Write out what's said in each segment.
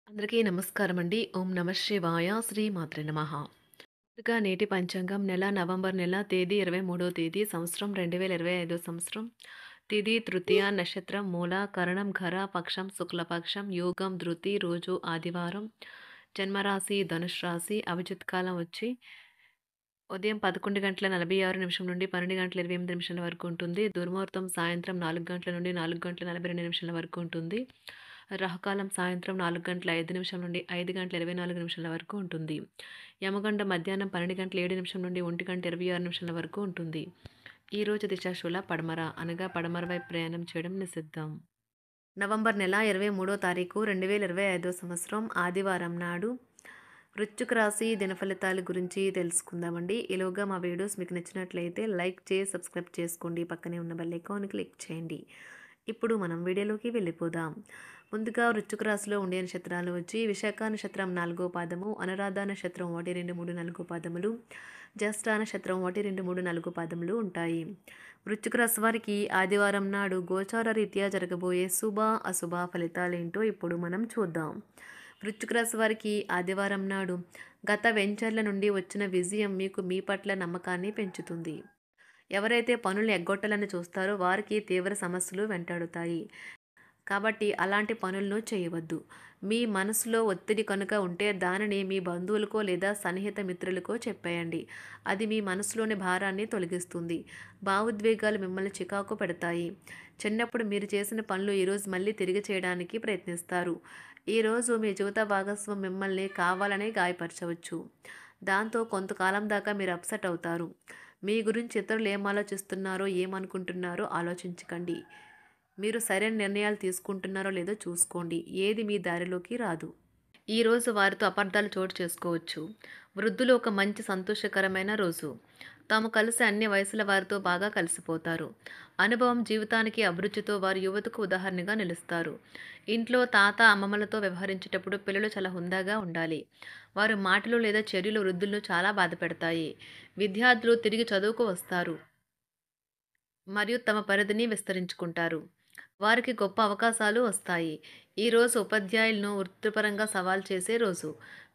అందరికీ నమస్కారం అండి. ఓం నమః శివాయ. శ్రీ మాత్రే నమః. ముందుగా నేటి పంచాంగం నెల నవంబర్ నెల తేదీ 23వ తేదీ సంవత్సరం 2025 సంవత్సరం. తిథి తృతీయ నక్షత్రం మూల కరణం ఘర పక్షం శుక్లపక్షం యోగం ధృతి రోజు ఆదివారం. జన్మరాశి ధనుష్ రాశి. అభిజిత్ కాలం వచ్చి ఉదయం 11:46 నుండి 12:28 వరకు ఉంటుంది. దుర్ముహూర్తం సాయంత్రం 4 గంటల నుండి 4:42 వరకు ఉంటుంది. రాహుకాలం సాయంత్రం 4:05 నుండి 5:24 వరకు ఉంటుంది. యమగండ మధ్యాహ్నం 12:07 నుండి 1:26 వరకు ఉంటుంది. ఈరోజు దిశాశూల పడమర అనగా పడమర వైపు ప్రయాణం చేయడం నిషిద్ధం. నవంబర్ నెల 23వ తారీఖు 2025 సంవత్సరం ఆదివారం నాడు వృశ్చిక రాశి దినఫలితాల గురించి తెలుసుకుందామండి. ఈలోగా మా వీడియోస్ మీకు నచ్చినట్లయితే లైక్ చేసి సబ్స్క్రైబ్ చేసుకోండి. పక్కనే ఉన్న బెల్ ఐకాన్ క్లిక్ చేయండి. ఇప్పుడు మనం వీడియోలోకి వెళ్ళిపోదాం. ముందుగా వృశ్చిక రాశిలో ఉండే నక్షత్రాలు వచ్చి విశాఖ నక్షత్రం 4వ పాదము, అనురాధ నక్షత్రం 1, 2, 3, 4 పాదములు, జ్యేష్ఠ నక్షత్రం 1, 2, 3, 4 పాదములు ఉంటాయి. వృశ్చిక రాశి వారికి ఆదివారం నాడు గోచార రీత్యా జరగబోయే శుభ అశుభ ఫలితాలేంటో ఇప్పుడు మనం చూద్దాం. వృశ్చిక రాశి వారికి ఆదివారం నాడు గత వెంచర్ల నుండి వచ్చిన విజయం మీకు మీ పట్ల నమ్మకాన్ని పెంచుతుంది. ఎవరైతే పనులు ఎగ్గొట్టాలని చూస్తారో వారికి తీవ్ర సమస్యలు వెంటాడుతాయి. కాబట్టి అలాంటి పనులను చేయవద్దు. మీ మనసులో ఒత్తిడి కనుక ఉంటే దానిని మీ బంధువులకో లేదా సన్నిహిత మిత్రులకో చెప్పేయండి. అది మీ మనసులోని భారాన్ని తొలగిస్తుంది. భావోద్వేగాలు మిమ్మల్ని చికాకు పెడతాయి. చిన్నప్పుడు మీరు చేసిన పనులు ఈరోజు మళ్ళీ తిరిగి చేయడానికి ప్రయత్నిస్తారు. ఈరోజు మీ జీవిత భాగస్వామి మిమ్మల్ని కావాలనే గాయపరచవచ్చు. దాంతో కొంతకాలం దాకా మీరు అప్సెట్ అవుతారు. మీ గురించి ఇతరులు ఏం ఆలోచిస్తున్నారో ఏమనుకుంటున్నారో ఆలోచించకండి. మీరు సరైన నిర్ణయాలు తీసుకుంటున్నారో లేదో చూసుకోండి. ఏది మీ దారిలోకి రాదు. ఈరోజు వారితో అపార్థాలు చోటు చేసుకోవచ్చు. వృద్ధులు ఒక మంచి సంతోషకరమైన రోజు. తాము కలిసి అన్ని వయసుల వారితో బాగా కలిసిపోతారు. అనుభవం జీవితానికి అభిరుచితో వారు యువతకు ఉదాహరణగా నిలుస్తారు. ఇంట్లో తాత అమ్మమ్మలతో వ్యవహరించేటప్పుడు పిల్లలు చాలా హుందాగా ఉండాలి. వారి మాటలు లేదా చర్యలు వృద్ధులను చాలా బాధపెడతాయి. విద్యార్థులు తిరిగి చదువుకు వస్తారు మరియు తమ పరిధిని విస్తరించుకుంటారు. వారికి గొప్ప అవకాశాలు వస్తాయి. ఈరోజు ఉపాధ్యాయులను వృత్తిపరంగా సవాల్ చేసే రోజు.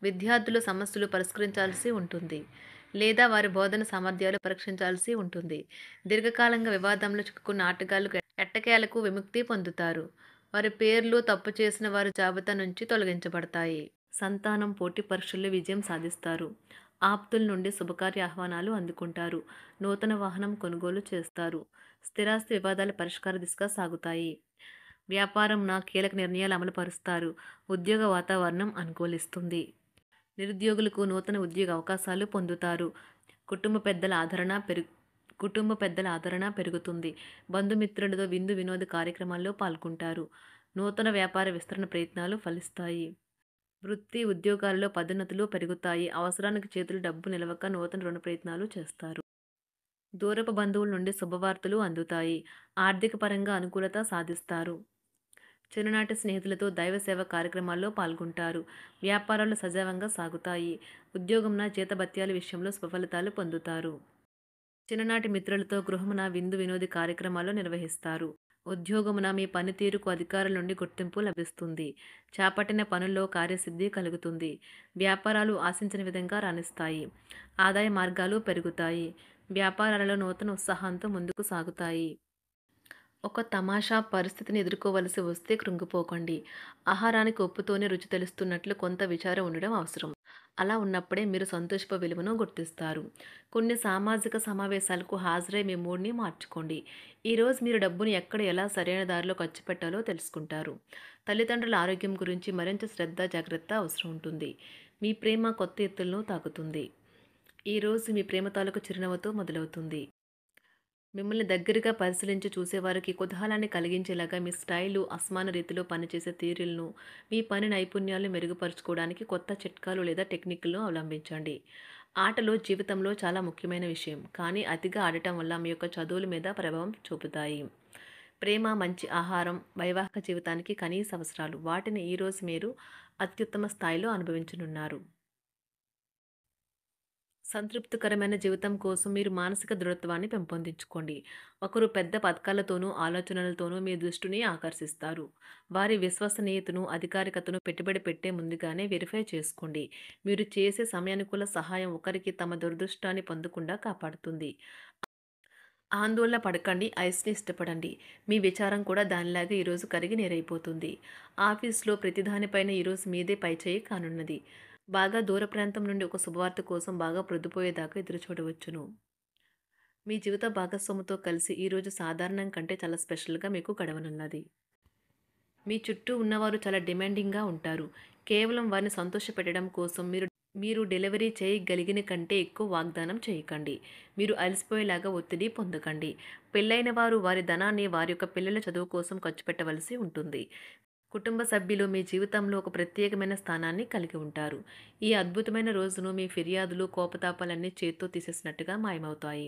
విద్యార్థులు సమస్యలు పరిష్కరించాల్సి ఉంటుంది లేదా వారి బోధన సామర్థ్యాలు పరీక్షించాల్సి ఉంటుంది. దీర్ఘకాలంగా వివాదంలో చిక్కుకున్న ఆటగాళ్లు ఎట్టకేలకు విముక్తి పొందుతారు. వారి పేర్లు తప్పు చేసిన వారి జాబితా నుంచి తొలగించబడతాయి. సంతానం పోటీ పరీక్షల్లో విజయం సాధిస్తారు. ఆప్తుల నుండి శుభకార్య ఆహ్వానాలు అందుకుంటారు. నూతన వాహనం కొనుగోలు చేస్తారు. స్థిరాస్తి వివాదాల పరిష్కార దిశగా సాగుతాయి. వ్యాపారం కీలక నిర్ణయాలు అమలు పరుస్తారు. ఉద్యోగ వాతావరణం అనుకూలిస్తుంది. నిరుద్యోగులకు నూతన ఉద్యోగ అవకాశాలు పొందుతారు. కుటుంబ పెద్దల ఆదరణ పెరుగుతుంది. బంధుమిత్రులతో విందు వినోద కార్యక్రమాల్లో పాల్గొంటారు. నూతన వ్యాపార విస్తరణ ప్రయత్నాలు ఫలిస్తాయి. వృత్తి ఉద్యోగాలలో పదోన్నతులు పెరుగుతాయి. అవసరానికి చేతులు డబ్బు నిలవక నూతన రుణ ప్రయత్నాలు చేస్తారు. దూరపు బంధువుల నుండి శుభవార్తలు అందుతాయి. ఆర్థిక పరంగా అనుకూలత సాధిస్తారు. చిన్ననాటి స్నేహితులతో దైవ సేవ కార్యక్రమాల్లో పాల్గొంటారు. వ్యాపారాలు సజావంగా సాగుతాయి. ఉద్యోగంన జీతభత్యాల విషయంలో శుభఫలితాలు పొందుతారు. చిన్ననాటి మిత్రులతో గృహమున విందు వినోద కార్యక్రమాలు నిర్వహిస్తారు. ఉద్యోగమున మీ పనితీరుకు అధికారుల నుండి గుర్తింపు లభిస్తుంది. చేపట్టిన పనుల్లో కార్యసిద్ధి కలుగుతుంది. వ్యాపారాలు ఆశించిన విధంగా రాణిస్తాయి. ఆదాయ మార్గాలు పెరుగుతాయి. వ్యాపారాలలో నూతన ఉత్సాహంతో ముందుకు సాగుతాయి. ఒక తమాషా పరిస్థితిని ఎదుర్కోవలసి వస్తే కృంగిపోకండి. ఆహారానికి ఉప్పుతోనే రుచి తెలుస్తున్నట్లు కొంత విచారం ఉండడం అవసరం. అలా ఉన్నప్పుడే మీరు సంతోషపు విలువను గుర్తిస్తారు. కొన్ని సామాజిక సమావేశాలకు హాజరై మీ మూడ్ని మార్చుకోండి. ఈరోజు మీరు డబ్బును ఎక్కడ ఎలా సరైన దారిలో ఖర్చు పెట్టాలో తెలుసుకుంటారు. తల్లిదండ్రుల ఆరోగ్యం గురించి మరింత శ్రద్ధ జాగ్రత్త అవసరం ఉంటుంది. మీ ప్రేమ కొత్త ఎత్తులను తాకుతుంది. ఈరోజు మీ ప్రేమ తాలూకు చిరునవ్వుతో మొదలవుతుంది. మిమ్మల్ని దగ్గరగా పరిశీలించి చూసేవారికి కుతూహలాన్ని కలిగించేలాగా మీ స్టైలు, అసమాన రీతిలో పనిచేసే తీరులను, మీ పని నైపుణ్యాలను మెరుగుపరుచుకోవడానికి కొత్త చిట్కాలు లేదా టెక్నిక్లను అవలంబించండి. ఆటలు జీవితంలో చాలా ముఖ్యమైన విషయం, కానీ అతిగా ఆడటం వల్ల మీ యొక్క చదువుల మీద ప్రభావం చూపుతాయి. ప్రేమ, మంచి ఆహారం వైవాహిక జీవితానికి కనీస అవసరాలు. వాటిని ఈరోజు మీరు అత్యుత్తమ స్థాయిలో అనుభవించనున్నారు. సంతృప్తికరమైన జీవితం కోసం మీరు మానసిక దృఢత్వాన్ని పెంపొందించుకోండి. ఒకరు పెద్ద పథకాలతోనూ, ఆలోచనలతోనూ మీ దృష్టిని ఆకర్షిస్తారు. వారి విశ్వసనీయతను, అధికారికతను పెట్టుబడి పెట్టే ముందుగానే వెరిఫై చేసుకోండి. మీరు చేసే సమయానుకూల సహాయం ఒకరికి తమ దురదృష్టాన్ని పొందకుండా కాపాడుతుంది. ఆందోళన పడకండి, ఐస్‌ని ఇష్టపడండి. మీ విచారం కూడా దానిలాగే ఈరోజు కరిగి నీరైపోతుంది. ఆఫీస్‌లో ప్రతి దానిపైన ఈరోజు మీదే పైచేయి కానున్నది. బాగా దూర ప్రాంతం నుండి ఒక శుభవార్త కోసం బాగా ప్రొద్దుపోయేదాకా ఎదురుచూడవచ్చును. మీ జీవిత భాగస్వామితో కలిసి ఈరోజు సాధారణం కంటే చాలా స్పెషల్‌గా మీకు గడవనున్నది. మీ చుట్టూ ఉన్నవారు చాలా డిమాండింగ్‌గా ఉంటారు. కేవలం వారిని సంతోషపెట్టడం కోసం మీరు డెలివరీ చేయగలిగిన కంటే ఎక్కువ వాగ్దానం చేయకండి. మీరు అలసిపోయేలాగా ఒత్తిడి పొందకండి. పెళ్లైన వారు వారి ధనాన్ని వారి యొక్క పిల్లల చదువు కోసం ఖర్చు పెట్టవలసి ఉంటుంది. కుటుంబ సభ్యులు మీ జీవితంలో ఒక ప్రత్యేకమైన స్థానాన్ని కలిగి ఉంటారు. ఈ అద్భుతమైన రోజును మీ ఫిర్యాదులు, కోపతాపాలన్నీ చేత్తో తీసేసినట్టుగా మాయమవుతాయి.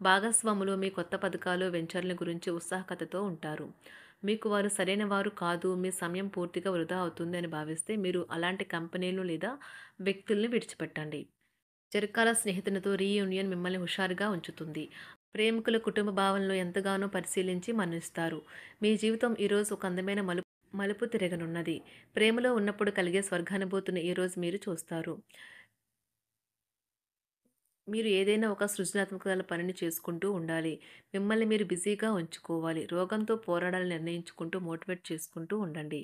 భాగస్వాములు మీ కొత్త పథకాలు, వెంచర్ల గురించి ఉత్సాహకతతో ఉంటారు. మీకు వారు సరైన వారు కాదు, మీ సమయం పూర్తిగా వృధా అవుతుంది అని భావిస్తే మీరు అలాంటి కంపెనీలు లేదా వ్యక్తుల్ని విడిచిపెట్టండి. చిరకాల స్నేహితునితో రీయూనియన్ మిమ్మల్ని హుషారుగా ఉంచుతుంది. ప్రేమికుల కుటుంబ భావనలు ఎంతగానో పరిశీలించి మన్నిస్తారు. మీ జీవితం ఈరోజు ఒక అందమైన మలుపు తిరగనున్నది. ప్రేమలో ఉన్నప్పుడు కలిగే స్వర్గానుభూతిని ఈరోజు మీరు చూస్తారు. మీరు ఏదైనా ఒక సృజనాత్మకతల పనిని చేసుకుంటూ ఉండాలి. మిమ్మల్ని మీరు బిజీగా ఉంచుకోవాలి. రోగంతో పోరాడాలని నిర్ణయించుకుంటూ మోటివేట్ చేసుకుంటూ ఉండండి.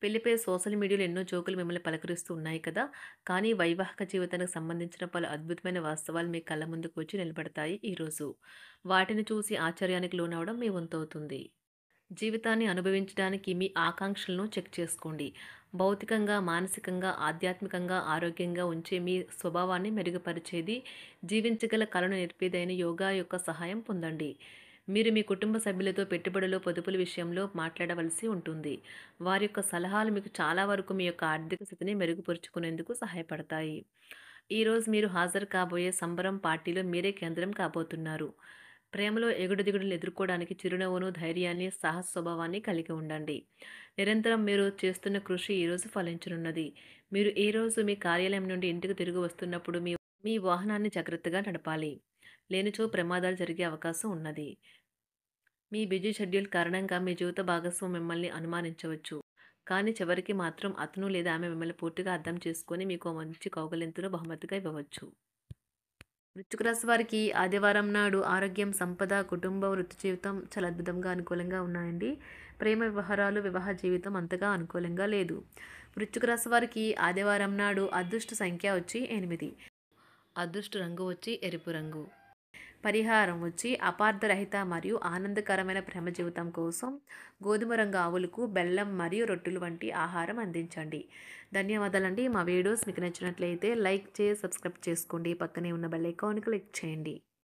పెళ్లిపై సోషల్ మీడియాలో ఎన్నో జోకులు మిమ్మల్ని పలకరిస్తూ ఉన్నాయి కదా! కానీ వైవాహిక జీవితానికి సంబంధించిన పలు అద్భుతమైన వాస్తవాలు మీ కళ్ళ ముందుకు వచ్చి నిలబడతాయి ఈరోజు. వాటిని చూసి ఆశ్చర్యానికి లోనవ్వడం మీ వంతవుతుంది. జీవితాన్ని అనుభవించడానికి మీ ఆకాంక్షలను చెక్ చేసుకోండి. భౌతికంగా, మానసికంగా, ఆధ్యాత్మికంగా ఆరోగ్యంగా ఉంచే మీ స్వభావాన్ని మెరుగుపరిచేది, జీవించగల కళను నేర్పేదైన యోగా యొక్క సహాయం పొందండి. మీరు మీ కుటుంబ సభ్యులతో పెట్టుబడులు, పొదుపుల విషయంలో మాట్లాడవలసి ఉంటుంది. వారి యొక్క సలహాలు మీకు చాలా వరకు మీ యొక్క ఆర్థిక స్థితిని మెరుగుపరుచుకునేందుకు సహాయపడతాయి. ఈరోజు మీరు హాజరు కాబోయే సంబరం పార్టీలో మీరే కేంద్రం కాబోతున్నారు. ప్రేమలో ఎగుడు దిగుడులను ఎదుర్కోవడానికి చిరునవ్వును, ధైర్యాన్ని, సాహస స్వభావాన్ని కలిగి ఉండండి. నిరంతరం మీరు చేస్తున్న కృషి ఈరోజు ఫలించనున్నది. మీరు ఈ రోజు మీ కార్యాలయం నుండి ఇంటికి తిరిగి వస్తున్నప్పుడు మీ మీ వాహనాన్ని జాగ్రత్తగా నడపాలి. లేనిచో ప్రమాదాలు జరిగే అవకాశం ఉన్నది. మీ బిజీ షెడ్యూల్ కారణంగా మీ జీవిత భాగస్వామి మిమ్మల్ని అనుమానించవచ్చు. కానీ చివరికి మాత్రం అతను లేదా ఆమె మిమ్మల్ని పూర్తిగా అర్థం చేసుకొని మీకు ఓ మంచి కౌగిలింతను బహుమతిగా ఇవ్వవచ్చు. వృశ్చిక రాశి వారికి ఆదివారం నాడు ఆరోగ్యం, సంపద, కుటుంబ, వృత్తి జీవితం చాలా అద్భుతంగా అనుకూలంగా ఉన్నాయండి. ప్రేమ వ్యవహారాలు, వివాహ జీవితం అంతగా అనుకూలంగా లేదు. వృశ్చిక రాశి వారికి ఆదివారం నాడు అదృష్ట సంఖ్య వచ్చి 8. అదృష్ట రంగు వచ్చి ఎరుపు రంగు. పరిహారం వచ్చి అపార్థరహిత మరియు ఆనందకరమైన ప్రేమ జీవితం కోసం గోధుమ రంగు ఆవులకు బెల్లం మరియు రొట్టెలు వంటి ఆహారం అందించండి. ధన్యవాదాలండి. మా వీడియోస్ మీకు నచ్చినట్లయితే లైక్ చేసి సబ్స్క్రైబ్ చేసుకోండి. పక్కనే ఉన్న బెల్ ఐకాన్ క్లిక్ చేయండి.